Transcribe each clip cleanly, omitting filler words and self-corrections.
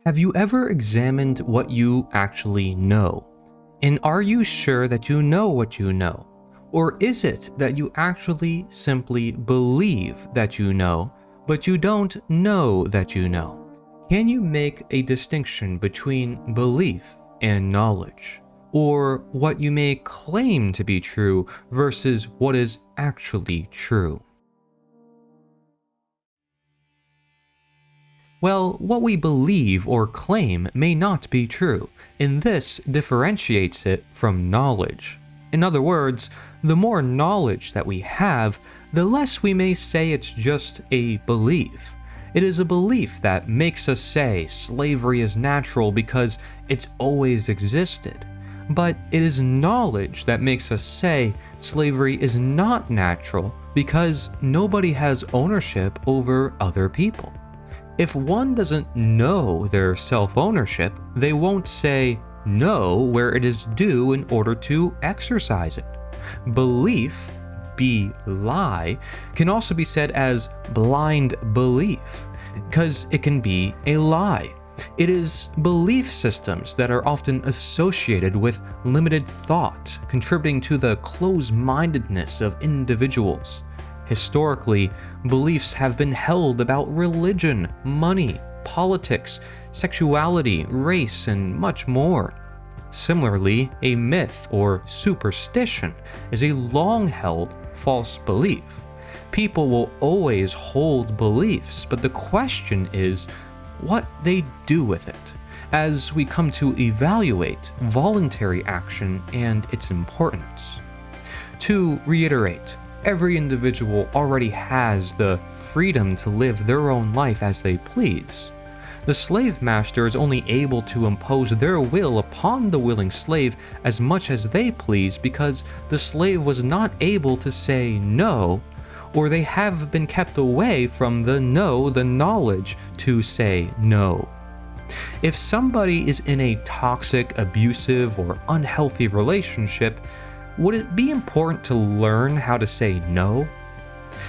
Have you ever examined what you actually know? And are you sure that you know what you know? Or is it that you actually simply believe that you know, but you don't know that you know? Can you make a distinction between belief and knowledge? Or what you may claim to be true versus what is actually true? Well, what we believe or claim may not be true, and this differentiates it from knowledge. In other words, the more knowledge that we have, the less we may say it's just a belief. It is a belief that makes us say slavery is natural because it's always existed. But it is knowledge that makes us say slavery is not natural because nobody has ownership over other people. If one doesn't know their self-ownership, they won't say no where it is due in order to exercise it. Belief, BeLIEve, can also be said as blind belief, because it can be a lie. It is belief systems that are often associated with limited thought, contributing to the closed-mindedness of individuals. Historically, beliefs have been held about religion, money, politics, sexuality, race, and much more. Similarly, a myth or superstition is a long-held false belief. People will always hold beliefs, but the question is what they do with it, as we come to evaluate voluntary action and its importance. To reiterate, every individual already has the freedom to live their own life as they please. The slave master is only able to impose their will upon the willing slave as much as they please because the slave was not able to say no, or they have been kept away from the knowledge to say no. If somebody is in a toxic, abusive, or unhealthy relationship, would it be important to learn how to say no?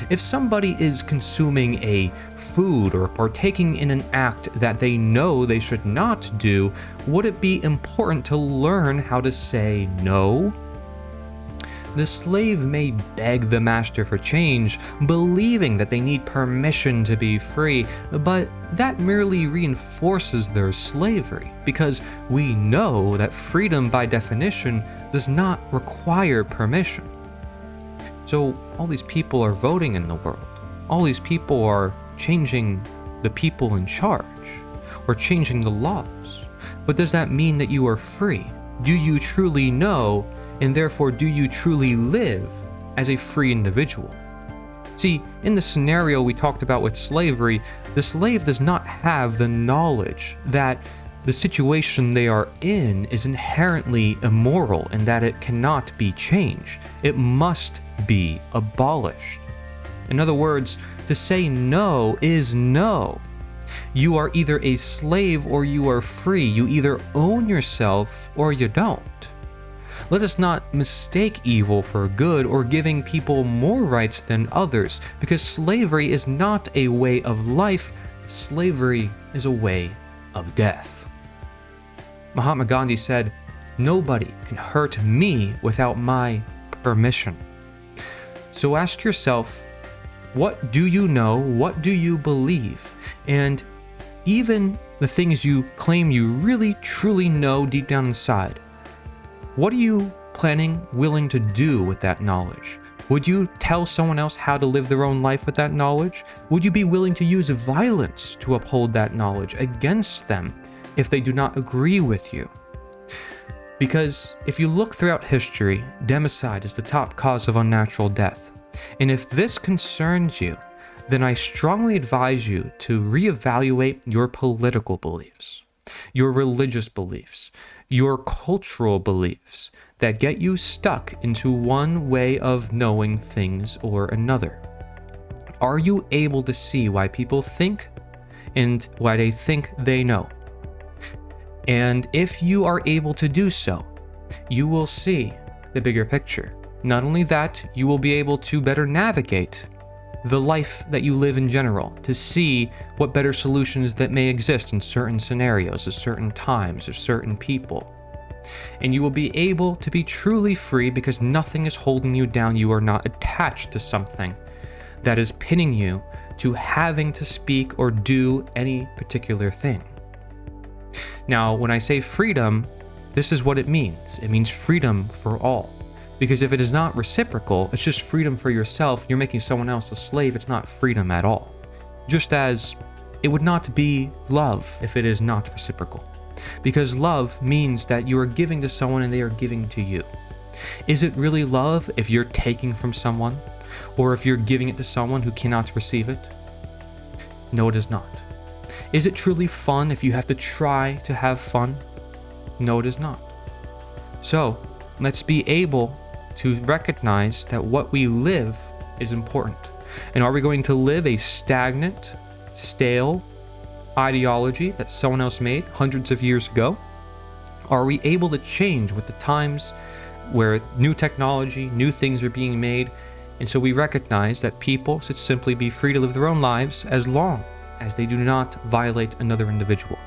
If somebody is consuming a food or partaking in an act that they know they should not do, would it be important to learn how to say no? The slave may beg the master for change, believing that they need permission to be free, but that merely reinforces their slavery, because we know that freedom by definition does not require permission. So all these people are voting in the world. All these people are changing the people in charge, or changing the laws. But does that mean that you are free? Do you truly know, and therefore do you truly live as a free individual? See, in the scenario we talked about with slavery, the slave does not have the knowledge that the situation they are in is inherently immoral and that it cannot be changed. It must be abolished. In other words, to say no is no. You are either a slave or you are free. You either own yourself or you don't. Let us not mistake evil for good or giving people more rights than others, because slavery is not a way of life. Slavery is a way of death. Mahatma Gandhi said, "Nobody can hurt me without my permission." So ask yourself, what do you know? What do you believe? And even the things you claim you really truly know deep down inside, what are you willing to do with that knowledge? Would you tell someone else how to live their own life with that knowledge? Would you be willing to use violence to uphold that knowledge against them if they do not agree with you? Because if you look throughout history, democide is the top cause of unnatural death. And if this concerns you, then I strongly advise you to reevaluate your political beliefs, your religious beliefs, your cultural beliefs that get you stuck into one way of knowing things or another. Are you able to see why people think and why they think they know? And if you are able to do so, you will see the bigger picture. Not only that, you will be able to better navigate the life that you live in general, to see what better solutions that may exist in certain scenarios, at certain times, or certain people. And you will be able to be truly free because nothing is holding you down. You are not attached to something that is pinning you to having to speak or do any particular thing. Now, when I say freedom, this is what it means. It means freedom for all. Because if it is not reciprocal, it's just freedom for yourself, you're making someone else a slave, it's not freedom at all. Just as it would not be love if it is not reciprocal. Because love means that you are giving to someone and they are giving to you. Is it really love if you're taking from someone? Or if you're giving it to someone who cannot receive it? No, it is not. Is it truly fun if you have to try to have fun? No, it is not. So, let's be able to recognize that what we live is important. And are we going to live a stagnant, stale ideology that someone else made hundreds of years ago? Are we able to change with the times where new technology, new things are being made? And so we recognize that people should simply be free to live their own lives as long as they do not violate another individual.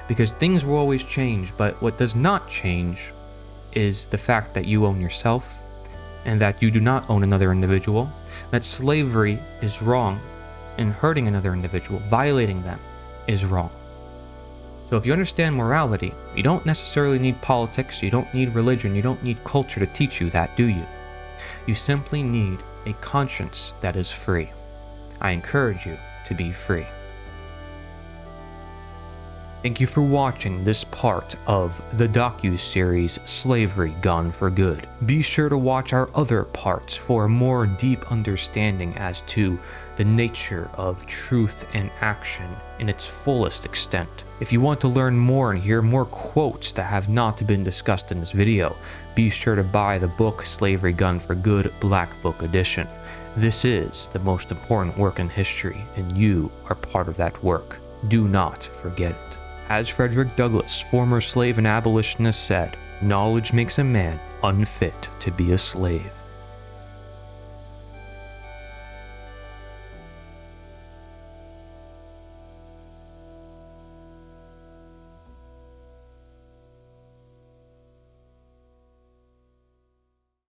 Because things will always change, but what does not change is the fact that you own yourself and that you do not own another individual, that slavery is wrong, and hurting another individual, violating them, is wrong. So if you understand morality, you don't necessarily need politics, you don't need religion, you don't need culture to teach you that, do you? You simply need a conscience that is free. I encourage you to be free. Thank you for watching this part of the docu-series Slavery Gone for Good. Be sure to watch our other parts for a more deep understanding as to the nature of truth and action in its fullest extent. If you want to learn more and hear more quotes that have not been discussed in this video, be sure to buy the book Slavery Gone for Good Black Book Edition. This is the most important work in history, and you are part of that work. Do not forget it. As Frederick Douglass, former slave and abolitionist, said, "Knowledge makes a man unfit to be a slave."